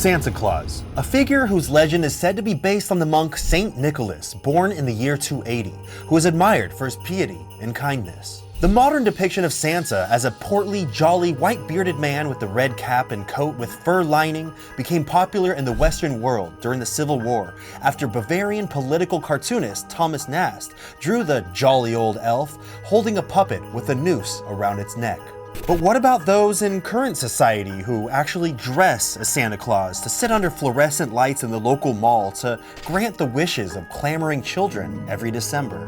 Santa Claus, a figure whose legend is said to be based on the monk Saint Nicholas, born in the year 280, who is admired for his piety and kindness. The modern depiction of Santa as a portly, jolly, white-bearded man with the red cap and coat with fur lining became popular in the Western world during the Civil War after Bavarian political cartoonist Thomas Nast drew the jolly old elf holding a puppet with a noose around its neck. But what about those in current society who actually dress as Santa Claus to sit under fluorescent lights in the local mall to grant the wishes of clamoring children every December?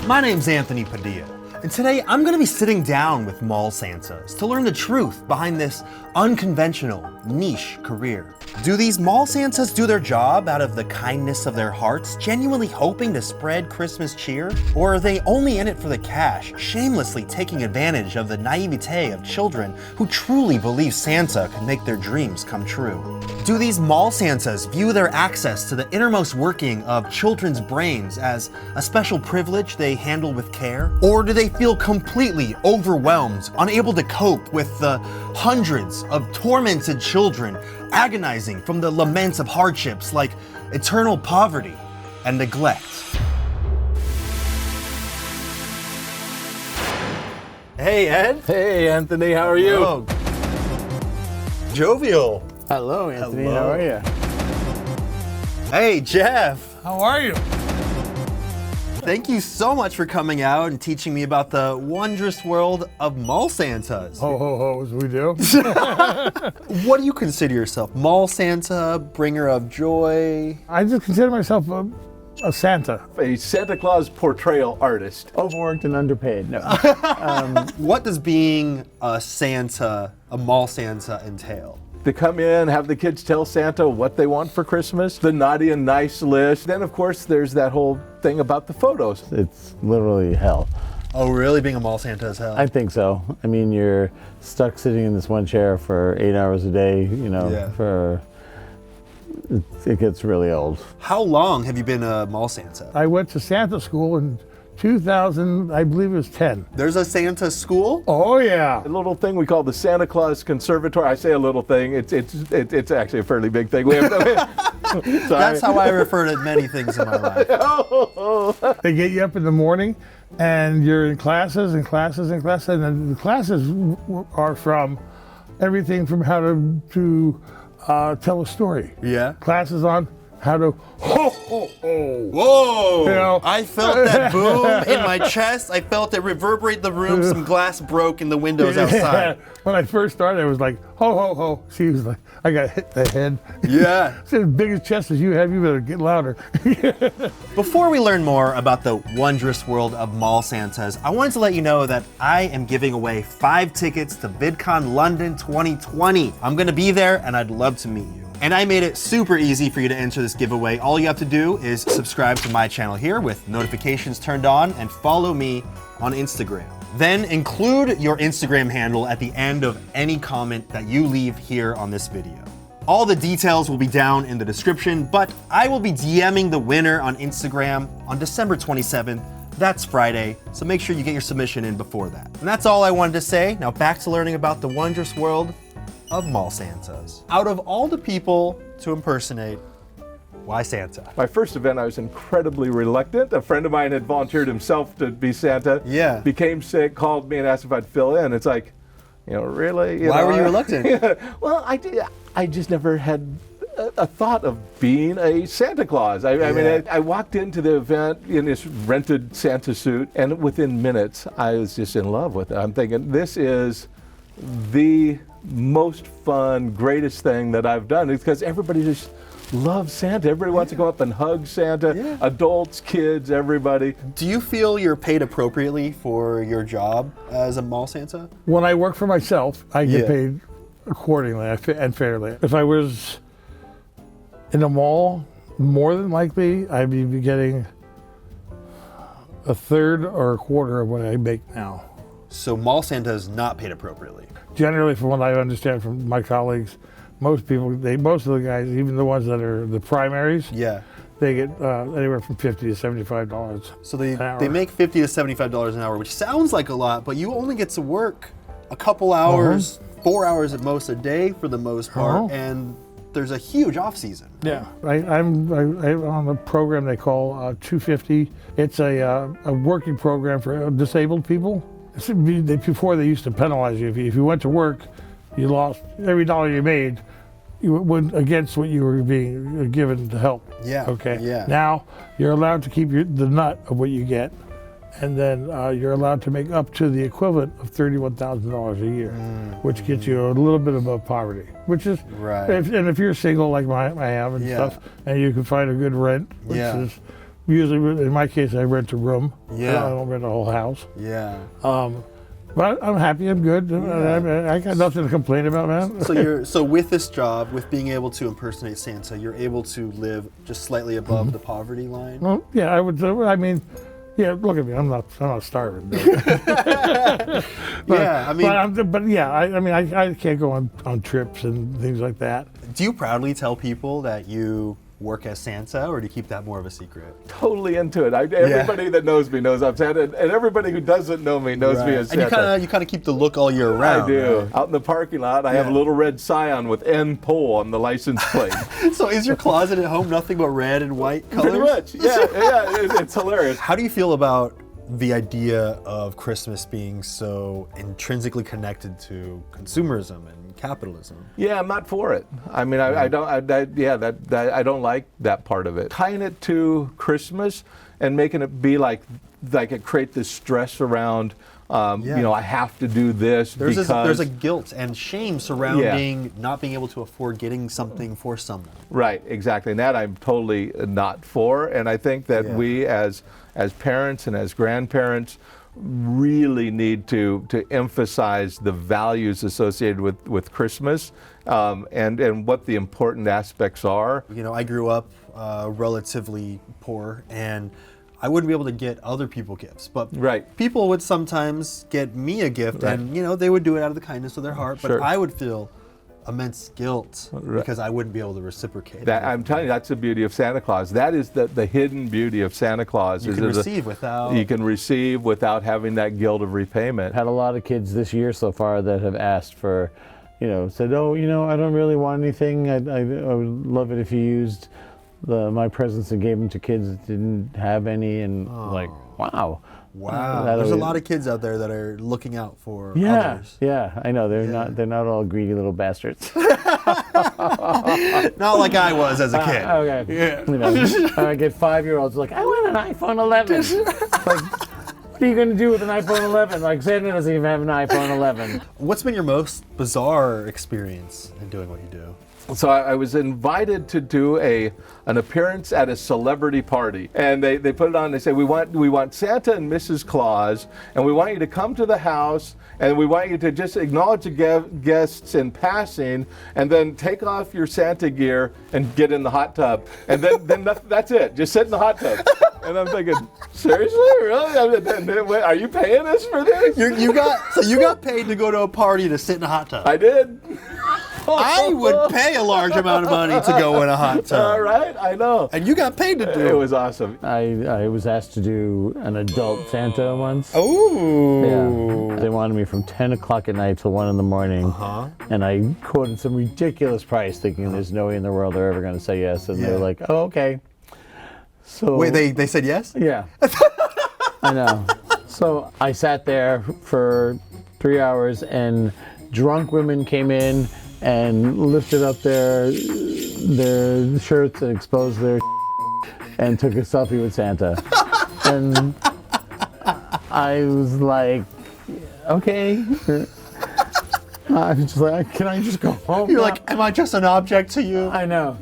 My name's Anthony Padilla. And today I'm gonna be sitting down with mall Santas to learn the truth behind this unconventional, niche career. Do these mall Santas do their job out of the kindness of their hearts, genuinely hoping to spread Christmas cheer? Or are they only in it for the cash, shamelessly taking advantage of the naivete of children who truly believe Santa can make their dreams come true? Do these mall Santas view their access to the innermost working of children's brains as a special privilege they handle with care? Or do they feel completely overwhelmed, unable to cope with the hundreds of tormented children agonizing from the laments of hardships like eternal poverty and neglect? Hey, Ed. Hey, Anthony, how are you? Hello. Jovial. Hello, Anthony, Hello. how are you? Hey, Jeff. How are you? Thank you so much for coming out and teaching me about the wondrous world of mall Santas. Ho, ho, ho, as we do. What do you consider yourself? Mall Santa, bringer of joy? I just consider myself a Santa. A Santa Claus portrayal artist. Overworked and underpaid. No. What does being a Santa, a mall Santa, entail? To come in, have the kids tell Santa what they want for Christmas, the naughty and nice list. Then, of course, there's that whole thing about the photos. It's literally hell. Oh, really? Being a mall Santa is hell? I think so. I mean, you're stuck sitting in this one chair for 8 hours a day, it gets really old. How long have you been a mall Santa? I went to Santa school in 2000, I believe it was 10. There's a Santa school? Oh yeah. A little thing we call the Santa Claus Conservatory. I say a little thing, it's actually a fairly big thing. We have That's how I refer to many things in my life. They get you up in the morning and you're in classes and classes and classes, and then the classes are from everything from how to tell a story. Yeah. Classes on how to ho, ho, ho. Whoa! You know? I felt that boom in my chest. I felt it reverberate the room. Some glass broke in the windows outside. When I first started, I was like, ho, ho, ho. She was like, I got hit in the head. Yeah. It's as big a chest as you have, you better get louder. Before we learn more about the wondrous world of mall Santas, I wanted to let you know that I am giving away 5 tickets to VidCon London 2020. I'm gonna be there and I'd love to meet you. And I made it super easy for you to enter this giveaway. All you have to do is subscribe to my channel here with notifications turned on and follow me on Instagram. Then include your Instagram handle at the end of any comment that you leave here on this video. All the details will be down in the description, but I will be DMing the winner on Instagram on December 27th. That's Friday, so make sure you get your submission in before that. And that's all I wanted to say. Now back to learning about the wondrous world of mall Santas. Out of all the people to impersonate, why Santa? My first event, I was incredibly reluctant. A friend of mine had volunteered himself to be Santa. Yeah. Became sick, called me and asked if I'd fill in. It's like, really? Why were you reluctant? Yeah. Well, I just never had a thought of being a Santa Claus. I mean, I walked into the event in this rented Santa suit, and within minutes, I was just in love with it. I'm thinking, this is the most fun, greatest thing that I've done. It's because everybody just loves Santa. Everybody wants to go up and hug Santa. Yeah. Adults, kids, everybody. Do you feel you're paid appropriately for your job as a mall Santa? When I work for myself, I get Yeah. paid accordingly and fairly. If I was in a mall, more than likely, I'd be getting a third or a quarter of what I make now. So mall Santa is not paid appropriately. Generally, from what I understand from my colleagues, most of the guys, even the ones that are the primaries, Yeah. they get anywhere from $50 to $75. So an hour. they make $50 to $75 an hour, which sounds like a lot, but you only get to work a couple hours, 4 hours at most a day for the most part, and there's a huge off season. Yeah, I'm on a program they call 250. It's a working program for disabled people. Before they used to penalize you. If you went to work, you lost every dollar you made. You went against what you were being given to help. Yeah. Okay. Yeah. Now you're allowed to keep the nut of what you get, and then you're allowed to make up to the equivalent of $31,000 a year, which gets you a little bit above poverty. Which is Right. And if you're single like I am and stuff, and you can find a good rent, which is usually in my case I rent a room. Yeah. I don't rent a whole house. Yeah. But I'm happy. I'm good. I got nothing to complain about, man. So with this job, with being able to impersonate Santa, you're able to live just slightly above the poverty line. Well, yeah, I would. I mean, yeah. Look at me. I'm not starving. I can't go on trips and things like that. Do you proudly tell people that you work as Santa, or do you keep that more of a secret? Totally into it. Everybody that knows me knows I'm Santa, and everybody who doesn't know me knows me as Santa. And you kind of keep the look all year round. I do. Right? Out in the parking lot, I have a little red Scion with N pole on the license plate. So is your closet at home nothing but red and white colors? Pretty much. Yeah. It's hilarious. How do you feel about the idea of Christmas being so intrinsically connected to consumerism and capitalism? Yeah, I'm not for it. I mean, I don't like that part of it. Tying it to Christmas and making it be like it create this stress around, I have to do this because there's a guilt and shame surrounding not being able to afford getting something for someone. Right, exactly, and that I'm totally not for. And I think that we as parents and as grandparents really need to emphasize the values associated with Christmas and what the important aspects are. You know, I grew up relatively poor, and I wouldn't be able to get other people gifts, but people would sometimes get me a gift, and they would do it out of the kindness of their heart, but I would feel immense guilt because I wouldn't be able to reciprocate. That, I'm telling you, that's the beauty of Santa Claus. That is the hidden beauty of Santa Claus. You can receive without having that guilt of repayment. Had a lot of kids this year so far that have asked for, said, I don't really want anything. I would love it if you used my presents and gave them to kids that didn't have any, and wow. There's a lot of kids out there that are looking out for others. Yeah, I know. They're not all greedy little bastards. Not like I was as a kid. Okay. Yeah. I get 5-year-olds like, I want an iPhone 11. What are you going to do with an iPhone 11? Like, Santa doesn't even have an iPhone 11. What's been your most bizarre experience in doing what you do? So I was invited to do an appearance at a celebrity party, and they put it on. They said, we want Santa and Mrs. Claus, and we want you to come to the house, and we want you to just acknowledge the guests in passing, and then take off your Santa gear and get in the hot tub, and then that's it. Just sit in the hot tub. And I'm thinking, seriously, really? Are you paying us for this? You got paid to go to a party to sit in a hot tub. I did. I would pay a large amount of money to go in a hot tub. All right, I know. And you got paid to do it. It was awesome. I was asked to do an adult Santa once. Oh. Yeah. They wanted me from 10 o'clock at night till 1 in the morning. And I quoted some ridiculous price, thinking there's no way in the world they're ever going to say yes. And they're like, oh, okay. So wait, they said yes? Yeah. I know. So I sat there for 3 hours, and drunk women came in and lifted up their shirts and exposed their and took a selfie with Santa. And I was like, okay. I was just like, can I just go home? You're like, am I just an object to you? I know.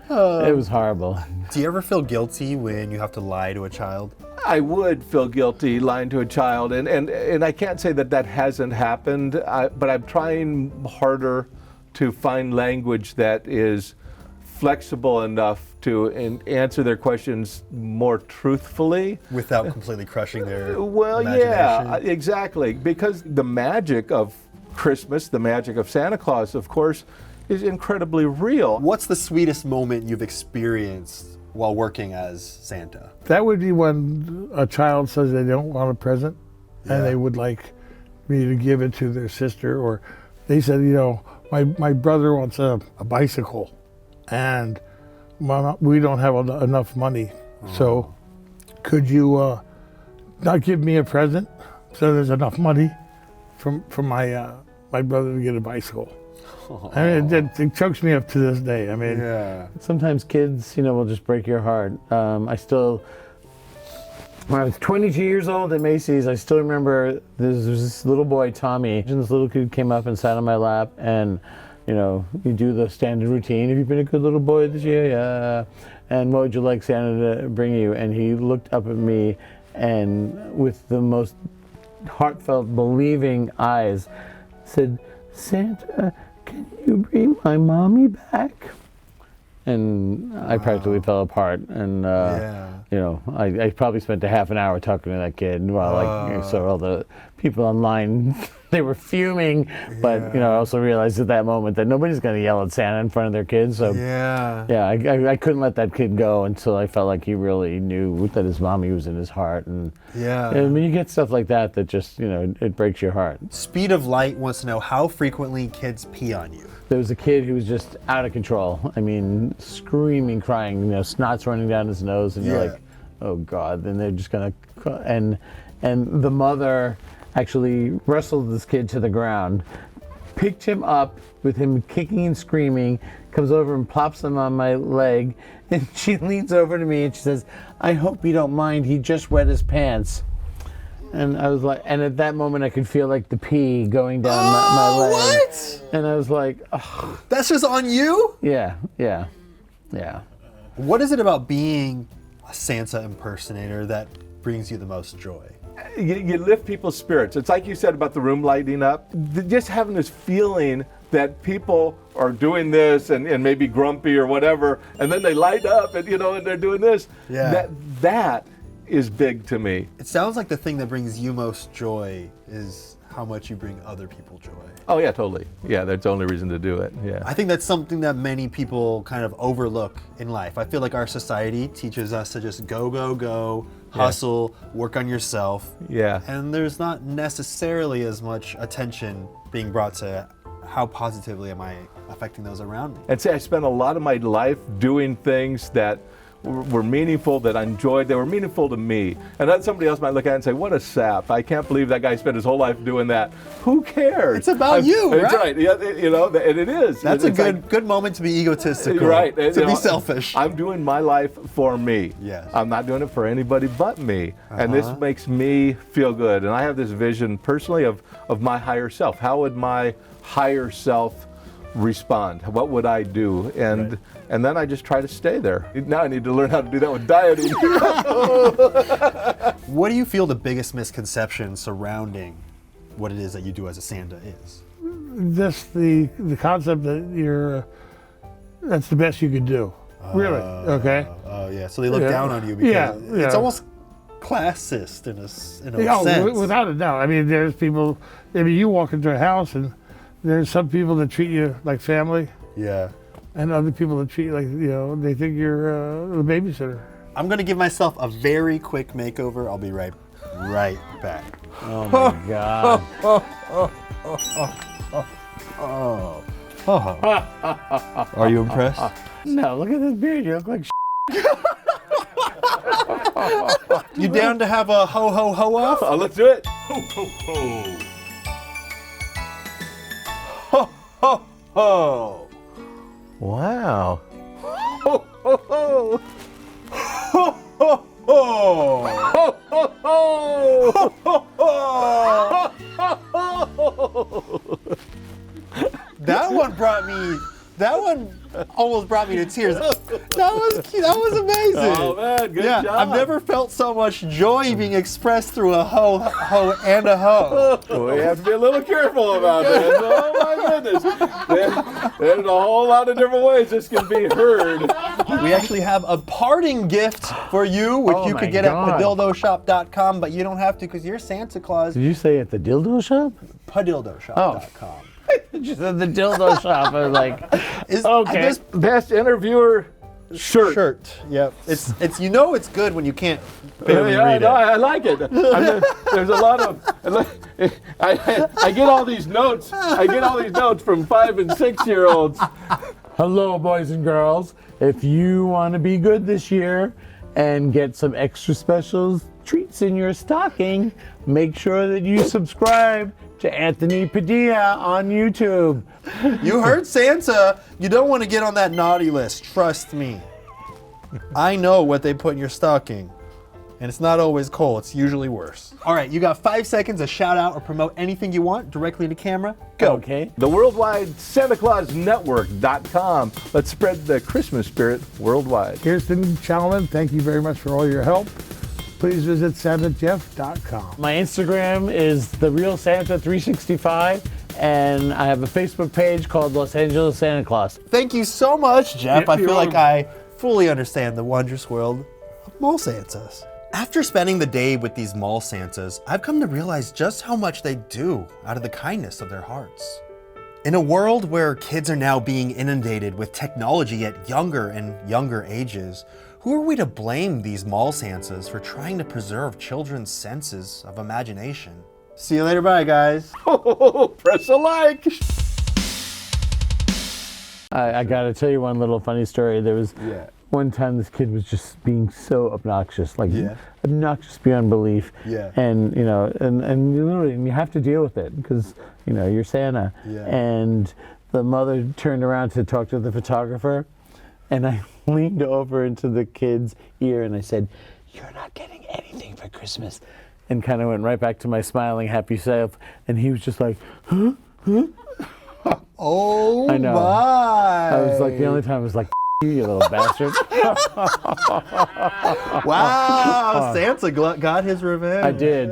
It was horrible. Do you ever feel guilty when you have to lie to a child? I would feel guilty lying to a child, and I can't say that hasn't happened, but I'm trying harder to find language that is flexible enough to answer their questions more truthfully. Without completely crushing their imagination. Yeah, exactly. Because the magic of Christmas, the magic of Santa Claus, of course, is incredibly real. What's the sweetest moment you've experienced while working as Santa? That would be when a child says they don't want a present and they would like me to give it to their sister, or they said, my brother wants a bicycle, and we don't have enough money. So could you not give me a present so there's enough money from my brother to get a bicycle? I mean, it chokes me up to this day. I mean, Sometimes kids, will just break your heart. When I was 22 years old at Macy's, I still remember there's this little boy, Tommy, and this little kid came up and sat on my lap, and you do the standard routine. Have you been a good little boy this year? Yeah. And what would you like Santa to bring you? And he looked up at me and with the most heartfelt, believing eyes said, "Santa, can you bring my mommy back?" And I practically fell apart. And, I probably spent a half an hour talking to that kid while so all the people online, they were fuming. But, I also realized at that moment that nobody's going to yell at Santa in front of their kids. So, I couldn't let that kid go until I felt like he really knew that his mommy was in his heart. And when you get stuff like that just, it breaks your heart. Speed of Light wants to know how frequently kids pee on you. There was a kid who was just out of control. I mean, screaming, crying, snot's running down his nose, and you're like, oh God. And they're just gonna, and the mother actually wrestled this kid to the ground, picked him up with him kicking and screaming, comes over and plops him on my leg, and she leans over to me and she says, "I hope you don't mind, he just wet his pants." And I was like, and at that moment I could feel like the pee going down my leg. What? And I was like, oh. That's just on you? Yeah. What is it about being a Santa impersonator that brings you the most joy? You lift people's spirits. It's like you said about the room lighting up. Just having this feeling that people are doing this and maybe grumpy or whatever, and then they light up and and they're doing this. Yeah. That is big to me. It sounds like the thing that brings you most joy is how much you bring other people joy. Oh yeah, totally. Yeah, that's the only reason to do it. Yeah. I think that's something that many people kind of overlook in life. I feel like our society teaches us to just go, hustle, work on yourself. Yeah. And there's not necessarily as much attention being brought to how positively am I affecting those around me. And say I spent a lot of my life doing things that were meaningful, that I enjoyed, they were meaningful to me. And then somebody else might look at it and say, what a sap. I can't believe that guy spent his whole life doing that. Who cares? It's about you, right? That's right. Yeah, and it is. That's a good moment to be egotistical. Right. To be selfish. I'm doing my life for me. Yes. I'm not doing it for anybody but me. And this makes me feel good. And I have this vision personally of my higher self. How would my higher self respond? What would I do? And then I just try to stay there. Now I need to learn how to do that with dieting. What do you feel the biggest misconception surrounding what it is that you do as a Santa is? Just the concept that that's the best you could do. Really? Okay. Oh yeah. So they look down on you because it's almost classist in a sense. Without a doubt. I mean, there's people. I mean, you walk into a house and there's some people that treat you like family. Yeah. And other people that treat you like, they think you're the babysitter. I'm going to give myself a very quick makeover. I'll be right back. Oh my God. Are you impressed? No, look at this beard. You look like You down to have a ho ho ho off? Let's do it. Ho ho ho. Ho ho ho. Wow. Ho ho ho. Ho ho ho. Ho ho ho. Ho ho ho. That one almost brought me to tears. That was cute. That was amazing. Oh man, good job. I've never felt so much joy being expressed through a ho and a ho. We have to be a little careful about this. Oh my goodness. There's a whole lot of different ways this can be heard. We actually have a parting gift for you, which you could get at padildoshop.com, but you don't have to because you're Santa Claus. Did you say at the dildo shop? Padildoshop.com. You said the dildo shop. I was like, okay. Best interviewer shirt. Yep. It's it's good when you can't barely Yeah, read no, it. I like it. There's a lot of. I get all these notes. I get all these notes from 5 and 6-year-olds. Hello, boys and girls. If you want to be good this year and get some extra special treats in your stocking, make sure that you subscribe to Anthony Padilla on YouTube. You heard Santa. You don't want to get on that naughty list. Trust me. I know what they put in your stocking. And it's not always coal. It's usually worse. All right, you got 5 seconds to shout out or promote anything you want directly into camera. Go. Okay. The worldwide SantaClausNetwork.com. Let's spread the Christmas spirit worldwide. Kirsten Chalman, thank you very much for all your help. Please visit santajeff.com. My Instagram is TheRealSanta365, and I have a Facebook page called Los Angeles Santa Claus. Thank you so much, Jeff. Yeah, I feel you're like I fully understand the wondrous world of mall Santas. After spending the day with these mall Santas, I've come to realize just how much they do out of the kindness of their hearts. In a world where kids are now being inundated with technology at younger and younger ages, who are we to blame these mall Santas for trying to preserve children's senses of imagination? See you later, bye guys. Press a like. I gotta tell you one little funny story. There was one time this kid was just being so obnoxious, like obnoxious beyond belief. Yeah. And and you literally you have to deal with it because you're Santa. Yeah. And the mother turned around to talk to the photographer, and I leaned over into the kid's ear and I said, "You're not getting anything for Christmas," and kind of went right back to my smiling, happy self. And he was just like, "Huh? Huh?" Oh I know. my. I was like, the only time I was like, "You little bastard." Wow, Santa got his revenge. I did.